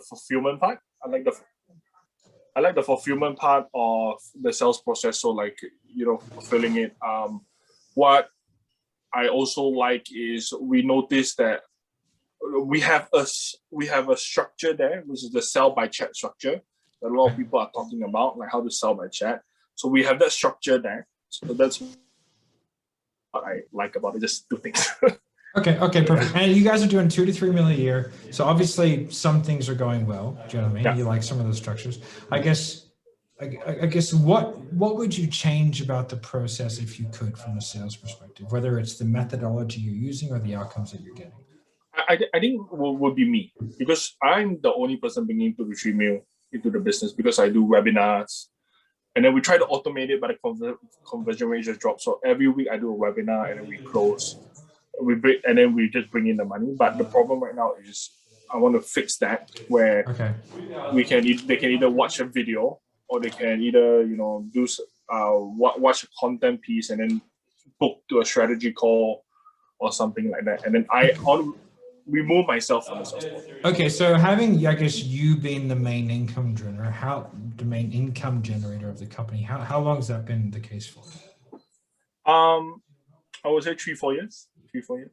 fulfillment part. I like the fulfillment part of the sales process. So like, fulfilling it. What I also like is we notice that we have a structure there, which is the sell by chat structure that a lot of people are talking about, like how to sell by chat. So we have that structure there. So that's what I like about it. Just two things. Okay, perfect. And you guys are doing 2 to 3 million a year. So obviously some things are going well. Do you know what I mean? Yeah. You like some of those structures. I guess what would you change about the process if you could from a sales perspective, whether it's the methodology you're using or the outcomes that you're getting? I think would be me, because I'm the only person bringing 2 to 3 mil into the business, because I do webinars, and then we try to automate it, but the conversion rate just drops. So every week I do a webinar and then we close. And then we just bring in the money. But the problem right now is I want to fix that, where they can either watch a video, or they can either do watch a content piece and then book to a strategy call or something like that. And then I'll remove myself from the sales process. Okay, so having, I guess, you being the main income generator, the main income generator of the company, how long has that been the case for? I would say 3-4 years. 3-4 years.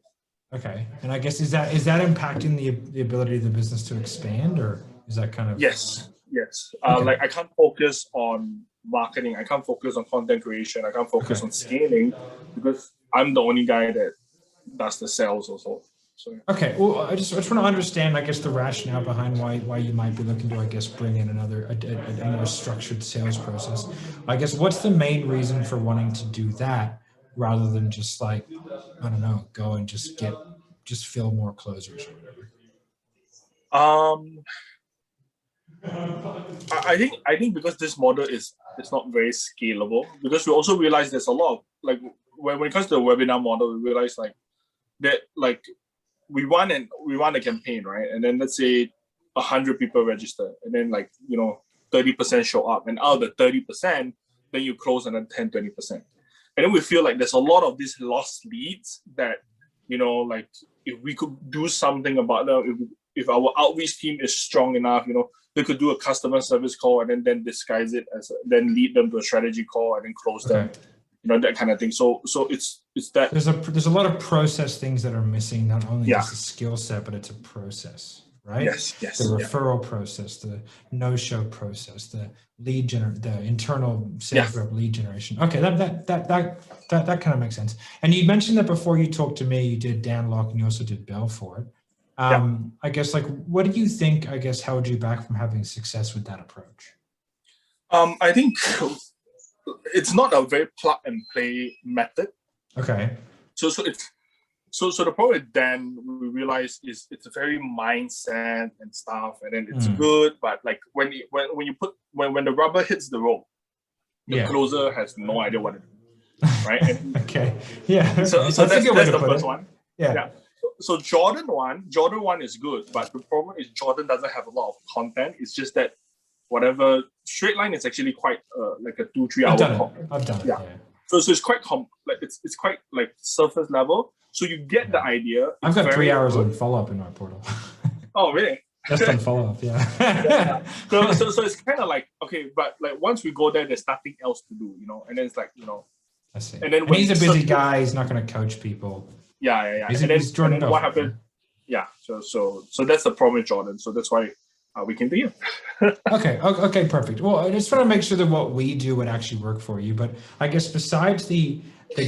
Okay, and I guess is that impacting the ability of the business to expand, or is that kind of? Yes. Okay. Like I can't focus on marketing. I can't focus on content creation. I can't focus on scaling, because I'm the only guy that does the sales also. So, okay, well, I just want to understand, I guess, the rationale behind why you might be looking to, I guess, bring in a more structured sales process. I guess, what's the main reason for wanting to do that, rather than just like, I don't know, go and just fill more closers or whatever? I think because this model is not very scalable, because we also realize there's a lot of, like, when it comes to the webinar model, we realize that we run a campaign, right? And then let's say 100 people register, and then 30% show up, and out of the 30%, then you close another 10-20%. And then we feel like there's a lot of these lost leads that, if we could do something about them, if our outreach team is strong enough, they could do a customer service call and then disguise it as then lead them to a strategy call and then close them, that kind of thing. So it's that there's a lot of process things that are missing, not only just the skill set, but it's a process, right? Yes. The referral process, the no-show process, the the internal sales rep lead generation. Okay, that kind of makes sense. And you mentioned that before you talked to me, you did Danlock and you also did Belfort. I guess, what do you think, I guess, held you back from having success with that approach? I think it's not a very plug and play method. Okay. So the problem with Dan, we realize, is it's a very mindset and stuff, and then it's good, but when the rubber hits the road, the closer has no idea what to do, right? And okay. Yeah. So that's the first one. Yeah. So Jordan one is good, but the problem is Jordan doesn't have a lot of content. It's just that whatever straight line is actually quite like a 2-3 hour. I've done it. Yeah. So it's quite it's quite surface level. So you get the idea. I've got 3 hours on follow up in my portal. Oh really? Just on follow up, yeah. So it's kind of okay, but once we go there, there's nothing else to do, and then it's I see. And then when he's a busy guy, he's not going to coach people. Yeah. And then what happened? Yeah. So that's the problem with Jordan. So that's why we came to you. Okay, perfect. Well, I just want to make sure that what we do would actually work for you. But I guess besides the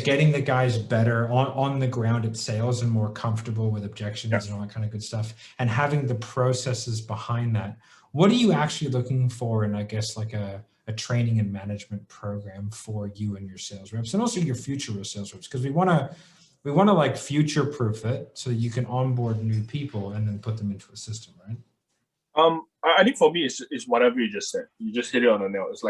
getting the guys better on the ground at sales and more comfortable with objections and all that kind of good stuff, and having the processes behind that, what are you actually looking for in, I guess, a training and management program for you and your sales reps, and also your future sales reps? Because we want to future proof it so that you can onboard new people and then put them into a system, right? I think for me, it's whatever you just said. You just hit it on the nail. It's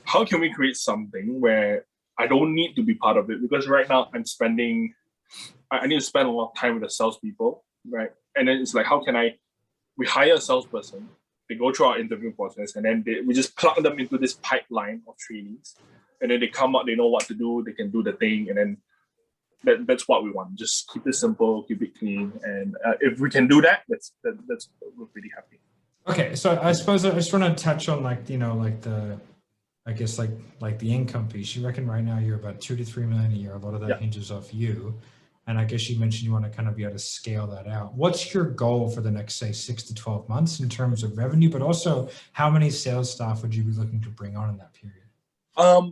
how can we create something where I don't need to be part of it? Because right now I need to spend a lot of time with the salespeople, right? And then it's how can we hire a salesperson, they go through our interview process, and then we just plug them into this pipeline of trainings, and then they come out, they know what to do, they can do the thing, and then that's what we want. Just keep it simple, keep it clean, and if we can do that, we're pretty happy. Okay, so I suppose I just want to touch on like, you know, like the, I guess like the income piece. You reckon right now you're about 2 to 3 million a year. A lot of that Yeah. hinges off you. And I guess you mentioned you want to kind of be able to scale that out. What's your goal for the next, say, 6 to 12 months in terms of revenue, but also how many sales staff would you be looking to bring on in that period?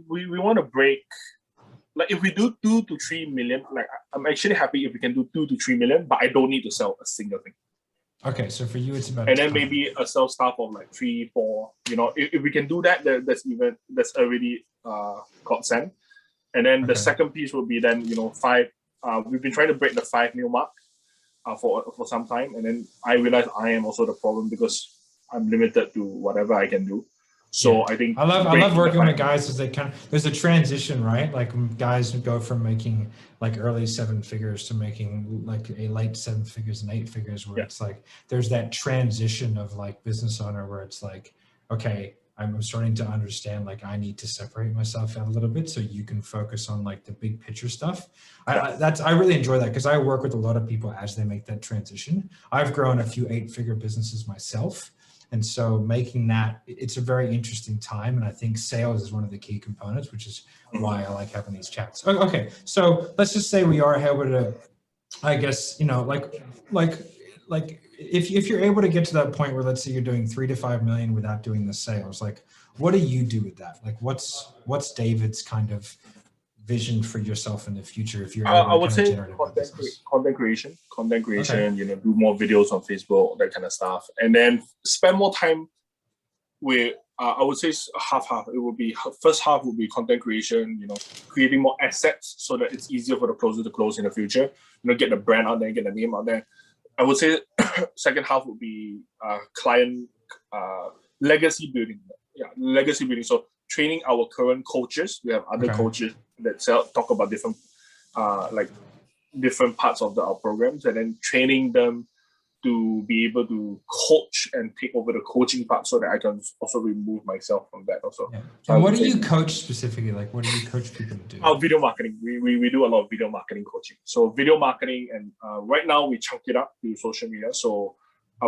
We want to break, like if we do 2 to 3 million, like I'm actually happy if we can do 2 to 3 million, but I don't need to sell a single thing. Okay, so for you, it's about And then 10. maybe a sales staff of like 3, 4. You know, if we can do that, that's already godsend. And then the Okay. second piece will be then, you know, 5. We've been trying to break the 5 mil mark for some time, and then I realized I am also the problem because I'm limited to whatever I can do. So Yeah. I think I love working with guys as they there's a transition, right? Like guys go from making like early 7 figures to making like a late 7 figures and 8 figures, where it's like there's that transition of like business owner where it's like, okay, I'm starting to understand like I need to separate myself out a little bit so you can focus on like the big picture stuff. I really enjoy that because I work with a lot of people as they make that transition. I've grown a few 8-figure businesses myself. And so making that, it's a very interesting time. And I think sales is one of the key components, which is why I like having these chats. Okay. So let's just say we are able to, I guess, you know, like if you're able to get to that point where let's say you're doing 3 to 5 million without doing the sales, like what do you do with that? Like what's David's kind of vision for yourself in the future if you're able to I would kind of say generate content creation, Okay. you know, do more videos on Facebook, that kind of stuff, and then spend more time with I would say half. It would be first half would be content creation, you know, creating more assets so that it's easier for the closer to close in the future, you know, get the brand out there, get the name out there. I would say second half would be client legacy building. Yeah, legacy building. So training our current coaches. We have other coaches that talk about different like different parts of our programs, and then training them to be able to coach and take over the coaching part so that I can also remove myself from that also. Yeah. So and what do you coach specifically? Like what do you coach people to do? Video marketing. We do a lot of video marketing coaching. So video marketing, and right now we chunk it up to social media. So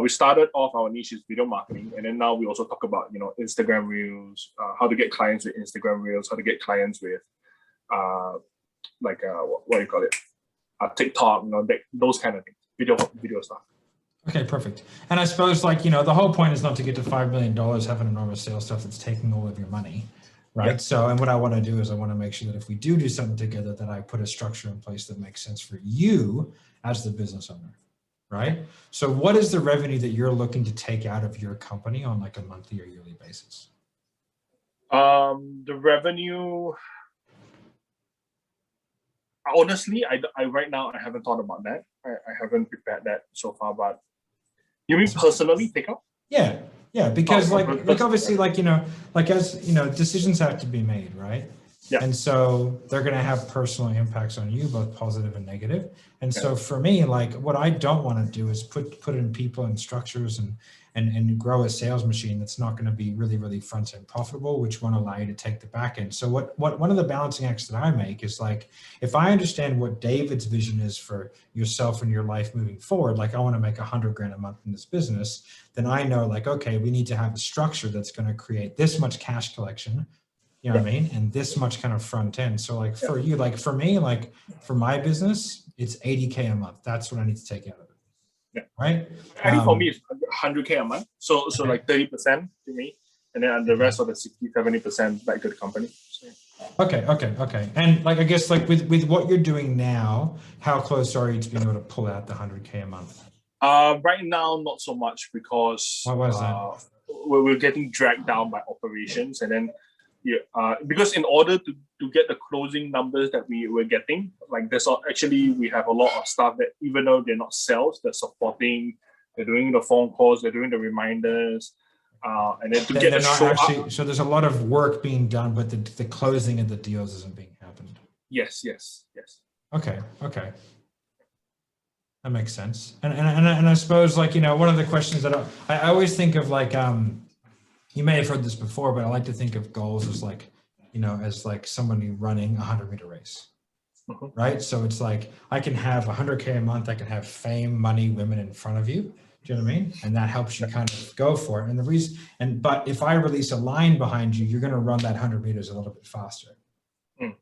we started off our niche is video marketing, and then now we also talk about, you know, Instagram Reels, how to get clients with Instagram Reels, how to get clients with what do you call it, TikTok, you know, those kind of things, video stuff. Okay, perfect. And I suppose like, you know, the whole point is not to get to $5 million having enormous sales stuff that's taking all of your money, right? Yeah. So, and what I want to do is I want to make sure that if we do something together, that I put a structure in place that makes sense for you as the business owner, right? So what is the revenue that you're looking to take out of your company on like a monthly or yearly basis? The revenue, honestly, I right now I haven't thought about that. I haven't prepared that so far, but you mean personally pick up? Yeah, because like obviously, like, you know, like as you know, decisions have to be made, right? Yeah. And so they're going to have personal impacts on you, both positive and negative. And so for me, like what I don't want to do is put in people and structures and grow a sales machine that's not going to be really, really front end profitable, which won't allow you to take the back end. So what one of the balancing acts that I make is like, if I understand what David's vision is for yourself and your life moving forward, like I want to make $100,000 a month in this business, then I know like, okay, we need to have a structure that's going to create this much cash collection, you know what I mean? And this much kind of front end. So like for you, like for me, like for my business, it's $80K a month. That's what I need to take out of it. Yeah. Right. I think for me it's $100K a month. So like 30% to me, and then the rest of the 60-70% back to the company. So. Okay. And like I guess like with what you're doing now, how close are you to being able to pull out the $100K a month? Right now, not so much because what was that? We're getting dragged down by operations, and then because in order to get the closing numbers that we were getting, like we have a lot of staff that even though they're not sales, they're supporting, they're doing the phone calls, they're doing the reminders, and then get the show up. So there's a lot of work being done, but the closing of the deals isn't being happened. Yes. Okay. That makes sense. And I suppose like, you know, one of the questions that I always think of like, you may have heard this before, but I like to think of goals as like, you know, as like somebody running a 100-meter race, right? So it's like, I can have $100K a month. I can have fame, money, women in front of you. Do you know what I mean? And that helps you kind of go for it. And the reason, but if I release a line behind you, you're going to run that 100 meters a little bit faster.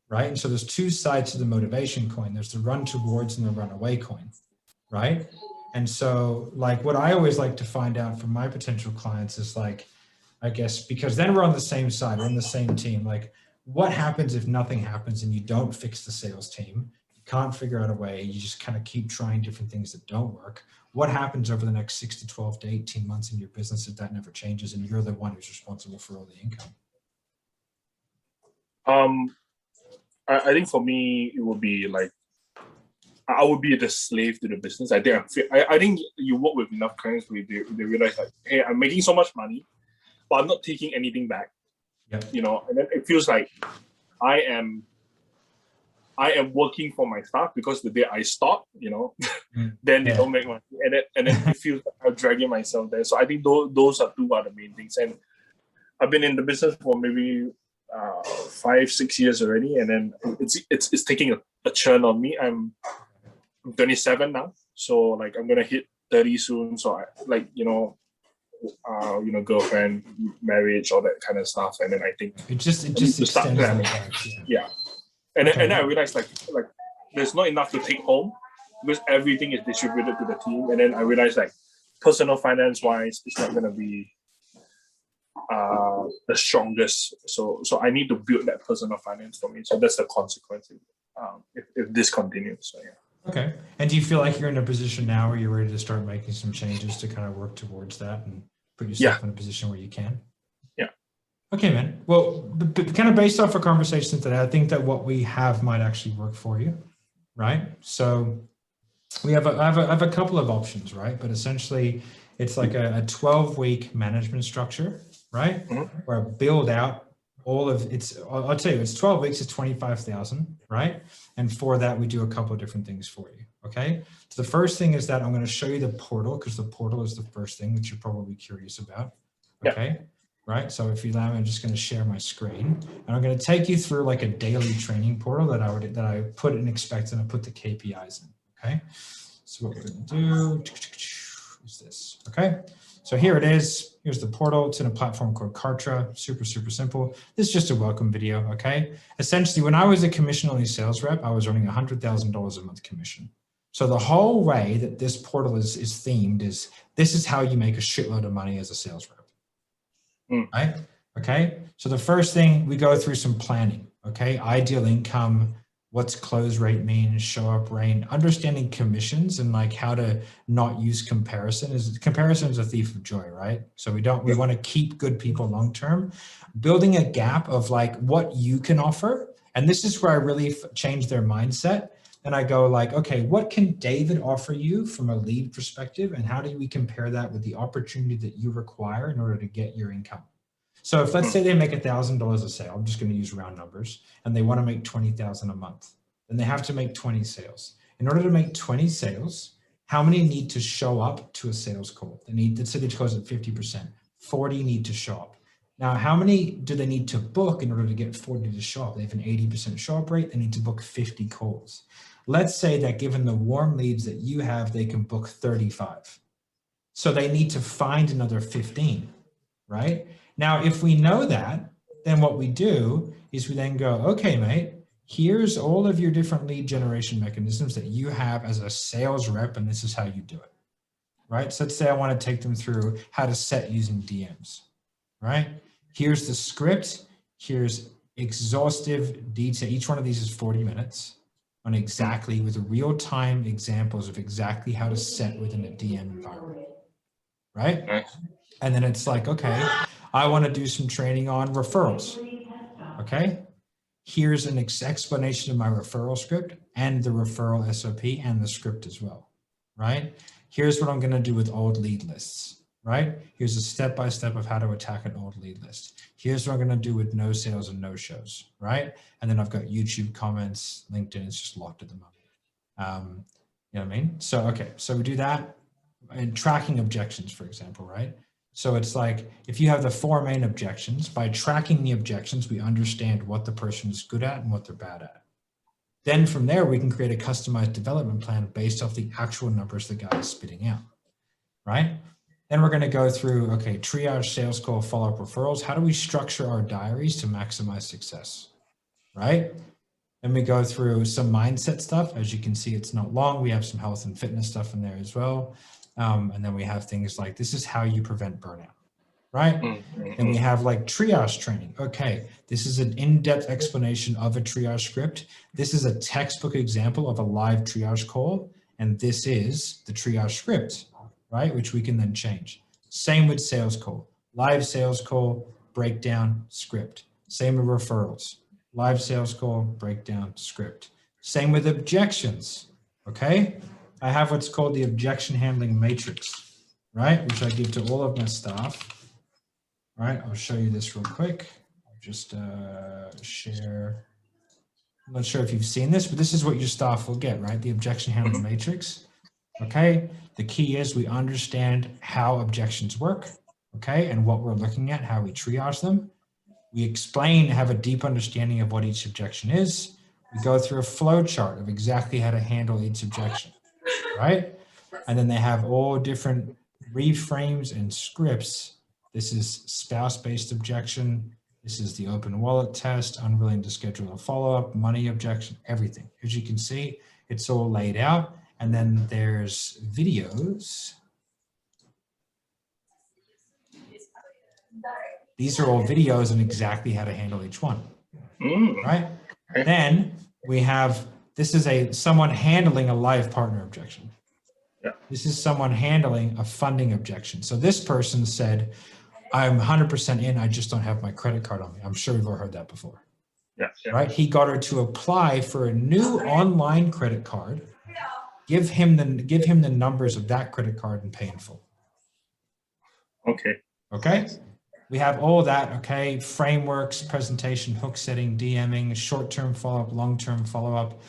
Right. And so there's two sides to the motivation coin. There's the run towards and the run away coin. Right. And so like what I always like to find out from my potential clients is like, I guess, because then we're on the same side, we're on the same team. Like what happens if nothing happens and you don't fix the sales team? You can't figure out a way. You just kind of keep trying different things that don't work. What happens over the next 6 to 12 to 18 months in your business if that never changes and you're the one who's responsible for all the income? I think for me, it would be like, I would be the slave to the business. I think you work with enough clients where they realize like, hey, I'm making so much money, but I'm not taking anything back. Yep. You know, and then it feels like I am working for my staff because the day I stop, you know, then they don't make money, and then it feels like I'm dragging myself there. So I think those are two of the main things. And I've been in the business for maybe 5-6 years already, and then it's taking a churn on me. I'm 27 now, so like I'm gonna hit 30 soon. So I like girlfriend, marriage, all that kind of stuff, and then I think it just extends the time. Yeah. And then I realized like there's not enough to take home because everything is distributed to the team, and then I realized like personal finance wise, it's not gonna be the strongest. So I need to build that personal finance for me. So that's the consequence if this continues. So yeah. Okay. And do you feel like you're in a position now where you're ready to start making some changes to kind of work towards that and put yourself in a position where you can? Yeah. Okay, man. Well, kind of based off our conversation today, I think that what we have might actually work for you, right? So I have a couple of options, right? But essentially, it's like a 12-week management structure, right? Mm-hmm. Where I build out all of it's, I'll tell you, it's 12 weeks, it's 25,000, right? And for that, we do a couple of different things for you, okay? So the first thing is that I'm going to show you the portal, because the portal is the first thing that you're probably curious about, okay? Right, so if you allow me, I'm just going to share my screen, and I'm going to take you through like a daily training portal that I put and expect, and I put the KPIs in, okay? So what we're going to do is this, okay? So here it is. Here's the portal. It's in a platform called Kartra. Super, super simple. This is just a welcome video, okay? Essentially, when I was a commission-only sales rep, I was earning $100,000 a month commission. So the whole way that this portal is themed is this is how you make a shitload of money as a sales rep, right? Okay, so the first thing, we go through some planning, okay? Ideal income, what's close rate mean, show up rate, understanding commissions and like how to not use comparison. Comparison is a thief of joy, right? So we want to keep good people long-term, building a gap of like what you can offer. And this is where I really change their mindset. And I go like, okay, what can David offer you from a lead perspective? And how do we compare that with the opportunity that you require in order to get your income? So if let's say they make $1,000 a sale, I'm just going to use round numbers, and they want to make 20,000 a month, then they have to make 20 sales. In order to make 20 sales, how many need to show up to a sales call? They need, let's say they close at 50%, 40 need to show up. Now, how many do they need to book in order to get 40 to show up? They have an 80% show up rate. They need to book 50 calls. Let's say that given the warm leads that you have, they can book 35. So they need to find another 15, right? Now, if we know that, then what we do is we then go, okay, mate, here's all of your different lead generation mechanisms that you have as a sales rep, and this is how you do it, right? So let's say I want to take them through how to set using DMs, right? Here's the script. Here's exhaustive detail. Each one of these is 40 minutes on exactly with real-time examples of exactly how to set within a DM environment, right? And then it's like, okay, I want to do some training on referrals. Okay. Here's an explanation of my referral script and the referral SOP and the script as well. Right. Here's what I'm going to do with old lead lists. Right. Here's a step-by-step of how to attack an old lead list. Here's what I'm going to do with no sales and no shows. Right. And then I've got YouTube comments, LinkedIn is just locked at the moment. You know what I mean? So, okay. So we do that and tracking objections, for example, right? So it's like, if you have the 4 main objections, by tracking the objections, we understand what the person is good at and what they're bad at. Then from there, we can create a customized development plan based off the actual numbers the guy is spitting out. right? Then we're going to go through, okay, triage, sales call, follow-up referrals. How do we structure our diaries to maximize success, right? Then we go through some mindset stuff. As you can see, it's not long. We have some health and fitness stuff in there as well. And then we have things like, this is how you prevent burnout, right? And we have like triage training. Okay, this is an in-depth explanation of a triage script. This is a textbook example of a live triage call. And this is the triage script, right? Which we can then change. Same with sales call, live sales call, breakdown, script. Same with referrals, live sales call, breakdown, script. Same with objections, okay? I have what's called the objection handling matrix, right? Which I give to all of my staff, right? I'll show you this real quick. I'll just share. I'm not sure if you've seen this, but this is what your staff will get, right? The objection handling matrix, okay? The key is we understand how objections work, okay? And what we're looking at, how we triage them. We explain, have a deep understanding of what each objection is. We go through a flow chart of exactly how to handle each objection, right? And then they have all different reframes and scripts. This is spouse-based objection. This is the open wallet test, unwilling to schedule a follow-up, money objection, everything. As you can see, it's all laid out. And then there's videos. These are all videos on exactly how to handle each one, right? Then we have, this is someone handling a live partner objection. Yeah. This is someone handling a funding objection. So this person said, I'm 100% in, I just don't have my credit card on me. I'm sure we've all heard that before. Yeah, yeah. Right? He got her to apply for a new online credit card, give him the numbers of that credit card and pay in full. Okay. Okay? We have all that, okay? Frameworks, presentation, hook setting, DMing, short-term follow-up, long-term follow-up,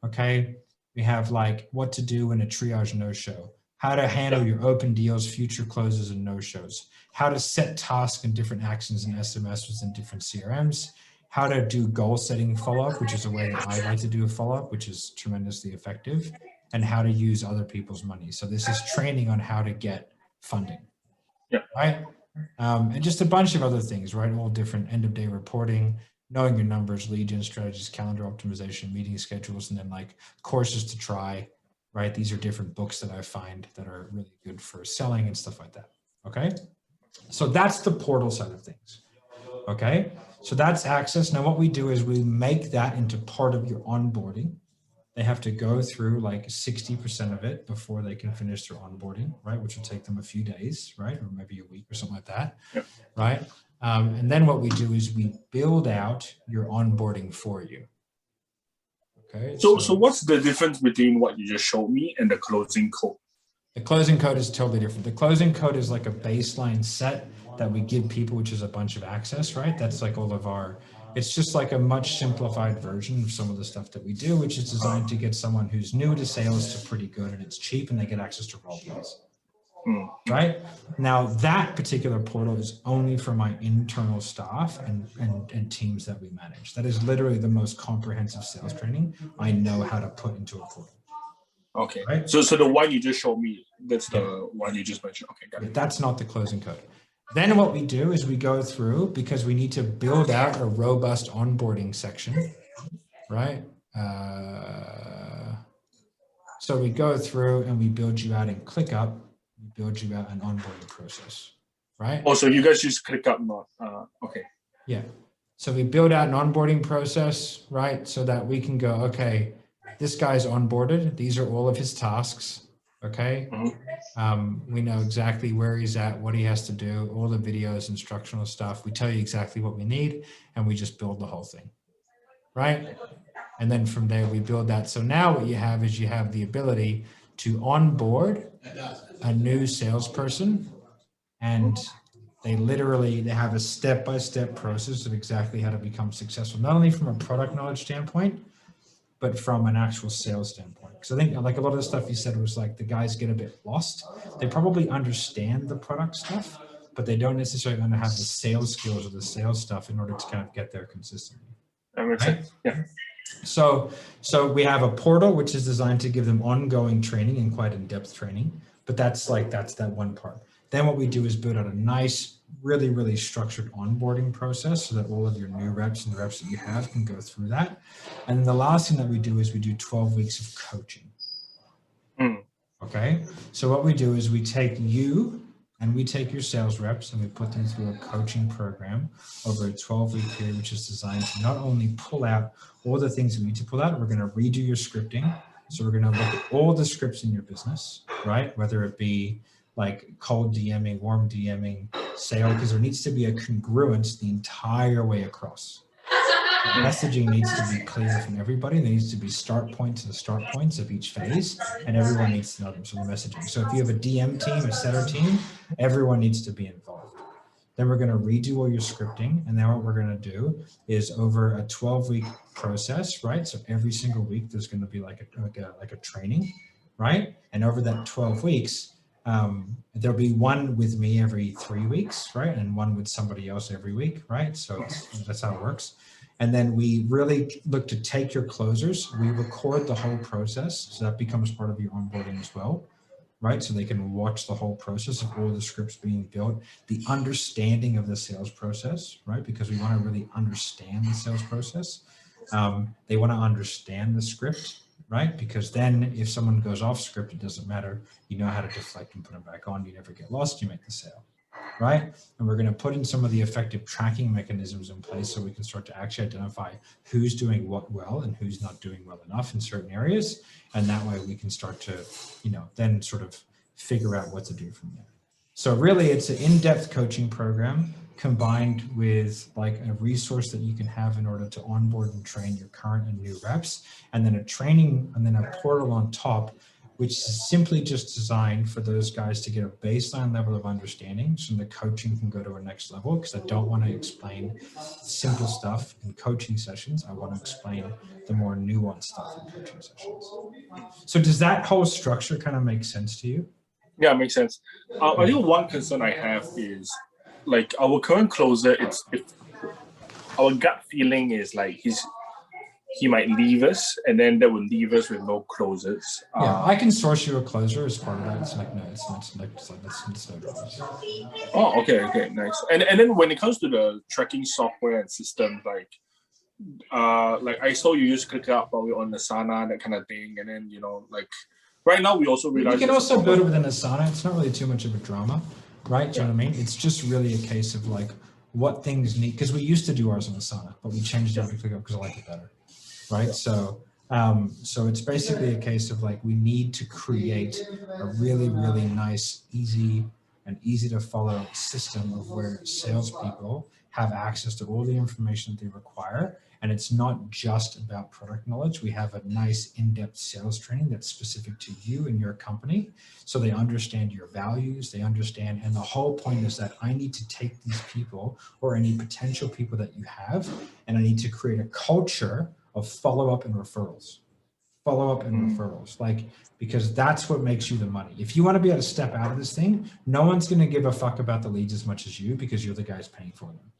okay? We have like what to do in a triage no-show, how to handle your open deals, future closes, and no-shows, how to set tasks and different actions in SMSs and different CRMs, how to do goal-setting follow-up, which is a way that I like to do a follow-up, which is tremendously effective, and how to use other people's money. So this is training on how to get funding, right? And just a bunch of other things, right? All different end-of-day reporting, knowing your numbers, lead gen strategies, calendar optimization, meeting schedules, and then like courses to try, right? These are different books that I find that are really good for selling and stuff like that, okay? So that's the portal side of things, okay? So that's access. Now what we do is we make that into part of your onboarding. They have to go through like 60% of it before they can finish their onboarding, right? Which will take them a few days, right? Or maybe a week or something like that, right? And then what we do is we build out your onboarding for you. Okay. So what's the difference between what you just showed me and the closing code? The closing code is totally different. The closing code is like a baseline set that we give people, which is a bunch of access, right? That's like all of our, it's just like a much simplified version of some of the stuff that we do, which is designed to get someone who's new to sales to pretty good, and it's cheap and they get access to role plays. Right? Now that particular portal is only for my internal staff and teams that we manage. That is literally the most comprehensive sales training I know how to put into a portal. Okay. Right? So the one you just showed me, that's the one you just mentioned. Okay, got it. That's not the closing code. Then what we do is we go through, because we need to build out a robust onboarding section, right? So we go through and we build you out in ClickUp. We build you out an onboarding process, right? Oh, so you guys just ClickUp, not okay. Yeah. So we build out an onboarding process, right? So that we can go, okay, this guy's onboarded. These are all of his tasks. Okay. We know exactly where he's at, what he has to do, all the videos, instructional stuff. We tell you exactly what we need, and we just build the whole thing, right? And then from there, we build that. So now what you have is you have the ability to onboard a new salesperson, and they have a step-by-step process of exactly how to become successful, not only from a product knowledge standpoint, but from an actual sales standpoint. Because I think like a lot of the stuff you said was like the guys get a bit lost. They probably understand the product stuff, but they don't necessarily have the sales skills or the sales stuff in order to kind of get there consistently. That makes sense. Yeah. So we have a portal which is designed to give them ongoing training and quite in-depth training. but that's that one part. Then what we do is build out a nice, really, really structured onboarding process so that all of your new reps and the reps that you have can go through that. And the last thing that we do is we do 12 weeks of coaching. Okay. So what we do is we take you and we take your sales reps and we put them through a coaching program over a 12-week period, which is designed to not only pull out all the things that we need to pull out, we're going to redo your scripting. So we're going to look at all the scripts in your business, right? Whether it be like cold DMing, warm DMing, sale, because there needs to be a congruence the entire way across. The messaging needs to be clear from everybody. There needs to be start points and start points of each phase, and everyone needs to know them. So the messaging. So if you have a DM team, a setter team, everyone needs to be involved. Then we're going to redo all your scripting, and then what we're going to do is over a 12-week process, right? So every single week there's going to be like a training, right? And over that 12 weeks, there'll be one with me every 3 weeks, right? And one with somebody else every week, right? So that's how it works. And then we really look to take your closers. We record the whole process. So that becomes part of your onboarding as well, right? So they can watch the whole process of all the scripts being built, the understanding of the sales process, right? Because we want to really understand the sales process. They want to understand the script, right? Because then if someone goes off script, it doesn't matter. You know how to deflect and put them back on. You never get lost. You make the sale, right? And we're going to put in some of the effective tracking mechanisms in place so we can start to actually identify who's doing what well and who's not doing well enough in certain areas. And that way we can start to, then sort of figure out what to do from there. So really it's an in-depth coaching program combined with like a resource that you can have in order to onboard and train your current and new reps, and then a training and then a portal on top, which is simply just designed for those guys to get a baseline level of understanding so the coaching can go to a next level, because I don't want to explain simple stuff in coaching sessions. I want to explain the more nuanced stuff in coaching sessions. So does that whole structure kind of make sense to you? Yeah, it makes sense. I think one concern I have is like our current closer, if our gut feeling is like he might leave us, and then that will leave us with no closers. Yeah, I can source you a closer as part of that. It's like, no, it's no dramas. Oh, okay, nice. And then when it comes to the tracking software and system, like I saw you use ClickUp probably on Asana, that kind of thing, and then like right now we also realize you can also build it within Asana. It's not really too much of a drama, right? Do you know what I mean? It's just really a case of like what things need, because we used to do ours on Asana, but we changed it to ClickUp because I like it better. Right. So it's basically a case of like, we need to create a really, really nice, easy to follow system of where salespeople have access to all the information that they require. And it's not just about product knowledge. We have a nice in-depth sales training that's specific to you and your company. So they understand your values, they understand. And the whole point is that I need to take these people or any potential people that you have, and I need to create a culture of follow-up and referrals, like, because that's what makes you the money. If you want to be able to step out of this thing, no one's going to give a fuck about the leads as much as you, because you're the guys paying for them.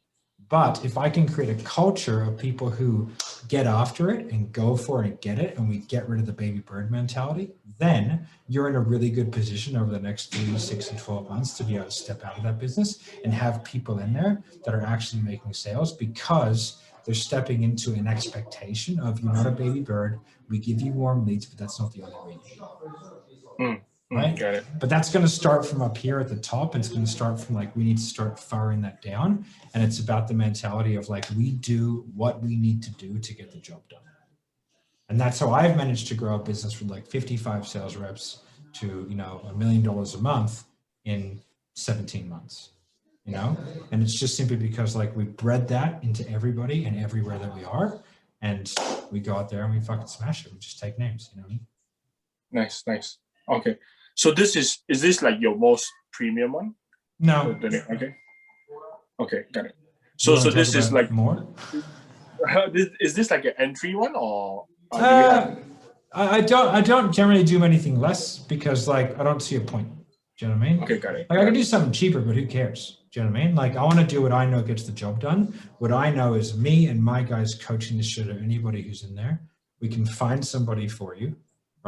But if I can create a culture of people who get after it and go for it and get it, and we get rid of the baby bird mentality, then you're in a really good position over the next 3, 6, and 12 months to be able to step out of that business and have people in there that are actually making sales, because they're stepping into an expectation of, you're not a baby bird, we give you warm leads, but that's not the only way you need. Right? Got it. But that's going to start from up here at the top. And it's going to start from like, we need to start firing that down. And it's about the mentality of like, we do what we need to do to get the job done. And that's how I've managed to grow a business from like 55 sales reps to, $1 million a month in 17 months. And it's just simply because like we bred that into everybody and everywhere that we are, and we go out there and we fucking smash it. We just take names, Nice. Okay. So is this like your most premium one? No. Okay, got it. So this is like more? Is this like an entry one, or I don't generally do anything less, because like I don't see a point. Do you know what I mean? Okay, got it. Like I can do something cheaper, but who cares? Do you know what I mean? Like I want to do what I know gets the job done. What I know is me and my guys coaching the shit out of anybody who's in there. We can find somebody for you,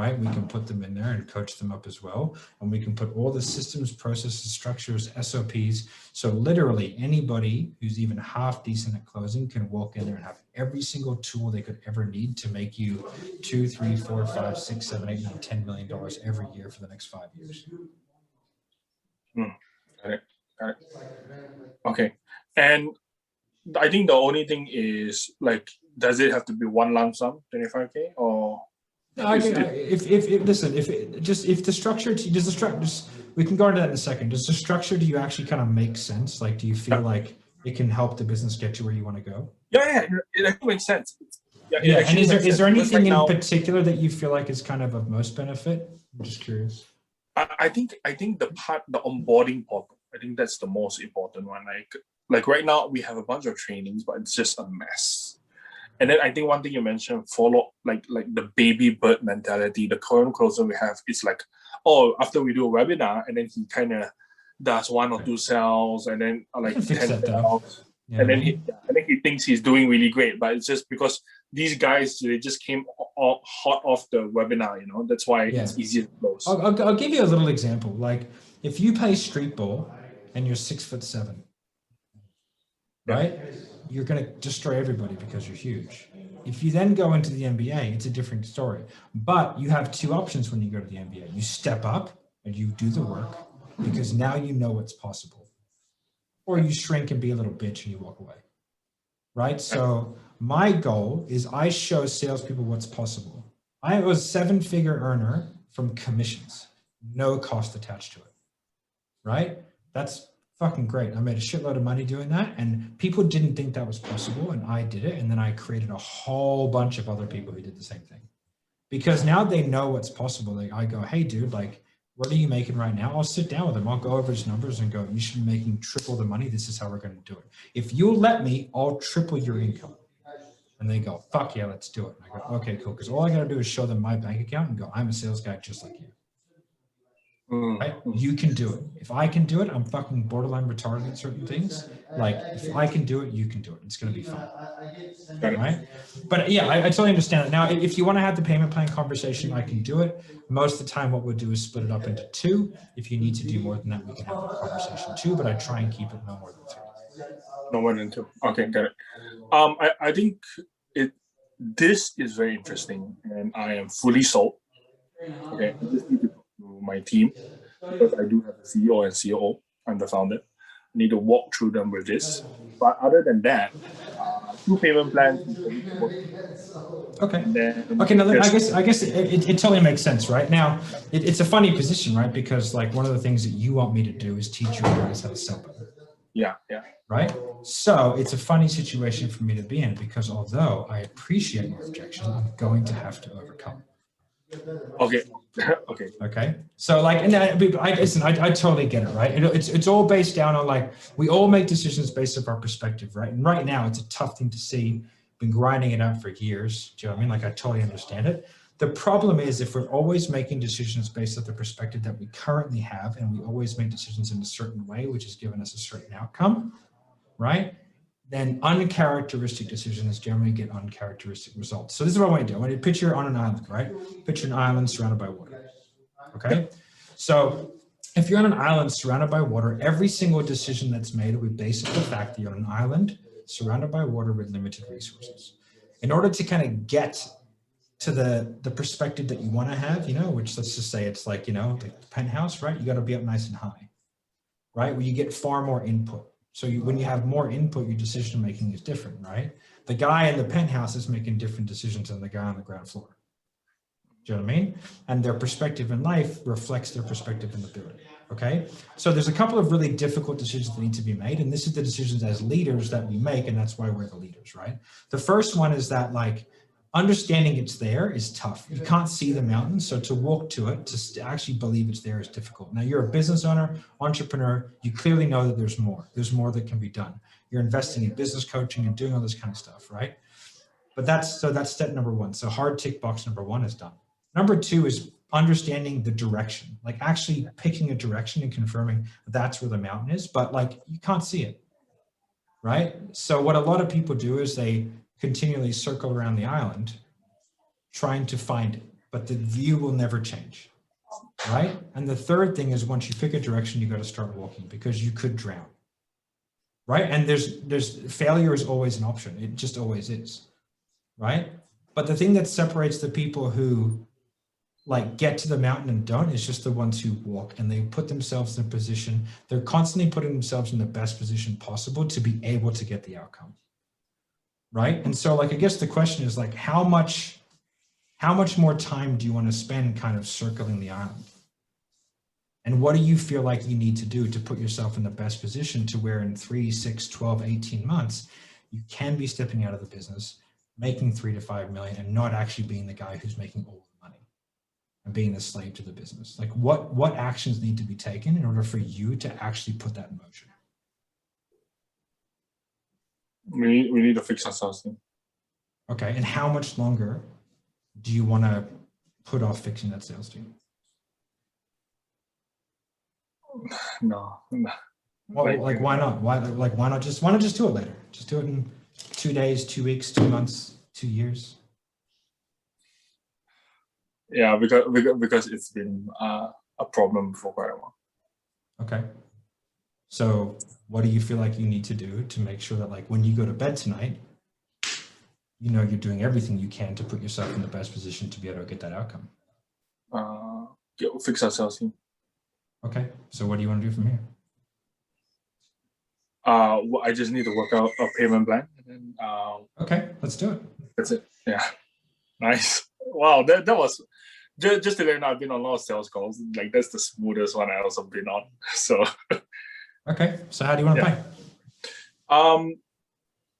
right? We can put them in there and coach them up as well. And we can put all the systems, processes, structures, SOPs. So literally anybody who's even half decent at closing can walk in there and have every single tool they could ever need to make you 2, 3, 4, 5, 6, 7, 8, 9, $10 million every year for the next 5 years. Got it. Okay. And I think the only thing is like, does it have to be one lump sum, 25K, or? If the structure, we can go into that in a second. Does the structure, do you actually kind of make sense? Like, do you feel like it can help the business get to where you want to go? Yeah, it actually makes sense. Yeah, and is there anything in particular that you feel like is kind of most benefit? I'm just curious. I think the onboarding portal, I think that's the most important one. Like right now we have a bunch of trainings, but it's just a mess. And then I think one thing you mentioned, follow like the baby bird mentality. The current closer we have is like, oh, after we do a webinar, and then he kind of does 1 or 2 sales, and then like 10 sales, and then he thinks he's doing really great. But it's just because these guys, they just came hot off the webinar. That's why it's easier to close. I'll give you a little example. Like if you play street ball and you're 6'7", right? You're going to destroy everybody because you're huge. If you then go into the NBA, it's a different story. But you have 2 options when you go to the NBA. You step up and you do the work because now you know what's possible. Or you shrink and be a little bitch and you walk away, right? So my goal is I show salespeople what's possible. I was a 7-figure earner from commissions, no cost attached to it, right? That's fucking great. I made a shitload of money doing that, and people didn't think that was possible, and I did it. And then I created a whole bunch of other people who did the same thing, because now they know what's possible. I go, hey dude, like, what are you making right now? I'll sit down with them. I'll go over his numbers and go, you should be making triple the money. This is how we're going to do it. If you'll let me, I'll triple your income. And they go, fuck yeah, let's do it. And I go, okay, cool. Because all I got to do is show them my bank account and go, I'm a sales guy just like you. Right? You can do it. If I can do it, I'm fucking borderline retarded at certain things. Like, if I can do it, you can do it. It's going to be fun. Right? But yeah, I totally understand it. Now, if you want to have the payment plan conversation, I can do it. Most of the time, what we'll do is split it up into 2. If you need to do more than that, we can have a conversation too, but I try and keep it no more than 3. No more than 2. Okay, got it. I think this is very interesting, and I am fully sold. Okay, I just need to my team, because I do have a CEO and COO. I'm the founder. I need to walk through them with this. But other than that, 2 payment plans. Okay. Now I guess it totally makes sense, right? Now it's a funny position, right? Because like one of the things that you want me to do is teach you guys how to sell better. Yeah. Right. So it's a funny situation for me to be in, because although I appreciate your objection, I'm going to have to overcome. Okay. So like, and I totally get it, right? It's all based down on like, we all make decisions based off our perspective, right? And right now it's a tough thing to see. Been grinding it out for years. Do you know what I mean? Like, I totally understand it. The problem is if we're always making decisions based on the perspective that we currently have, and we always make decisions in a certain way, which has given us a certain outcome, right? Then uncharacteristic decisions generally get uncharacteristic results. So this is what I want to do. I want to picture on an island, right? Picture an island surrounded by water. Okay. So if you're on an island surrounded by water, every single decision that's made will be based on the fact that you're on an island surrounded by water with limited resources. In order to kind of get to the perspective that you want to have, which let's just say it's like, the penthouse, right? You got to be up nice and high, right? Where you get far more input. So when you have more input, your decision making is different, right? The guy in the penthouse is making different decisions than the guy on the ground floor. Do you know what I mean? And their perspective in life reflects their perspective in the building. Okay. So there's a couple of really difficult decisions that need to be made. And this is the decisions as leaders that we make. And that's why we're the leaders, right? The first one is that like understanding it's there is tough. You can't see the mountain. So to walk to it, to actually believe it's there is difficult. Now you're a business owner, entrepreneur, you clearly know that there's more that can be done. You're investing in business coaching and doing all this kind of stuff, right? But that's step number 1. So hard tick box number 1 is done. Number 2 is understanding the direction, like actually picking a direction and confirming that's where the mountain is, but like you can't see it, right? So what a lot of people do is they continually circle around the island trying to find it. but the view will never change, right? And the third thing is once you pick a direction, you got to start walking because you could drown, right? And there's failure is always an option. It just always is, right? But the thing that separates the people who like get to the mountain and don't is just the ones who walk, and they put themselves in a position. They're constantly putting themselves in the best position possible to be able to get the outcome, right? And so like, I guess the question is like, how much more time do you want to spend kind of circling the island? And what do you feel like you need to do to put yourself in the best position to where in 3, 6, 12, 18 months, you can be stepping out of the business, making 3 to 5 million and not actually being the guy who's making all the money and being a slave to the business? Like what actions need to be taken in order for you to actually put that in motion? We need to fix ourselves. Okay. And how much longer do you want to put off fixing that sales team? No. Well, like why not? Why not just do it later? Just do it in 2 days, 2 weeks, 2 months, 2 years. Yeah, because it's been a problem for quite a while. Okay. So what do you feel like you need to do to make sure that like when you go to bed tonight, you know you're doing everything you can to put yourself in the best position to be able to get that outcome? Fix ourselves team. Okay. So what do you want to do from here? I just need to work out a payment plan. And then, okay, let's do it. That's it. Yeah. Nice. Wow, that was just to let you know, I've been on a lot of sales calls. Like that's the smoothest one I also been on. So okay. So how do you want to pay?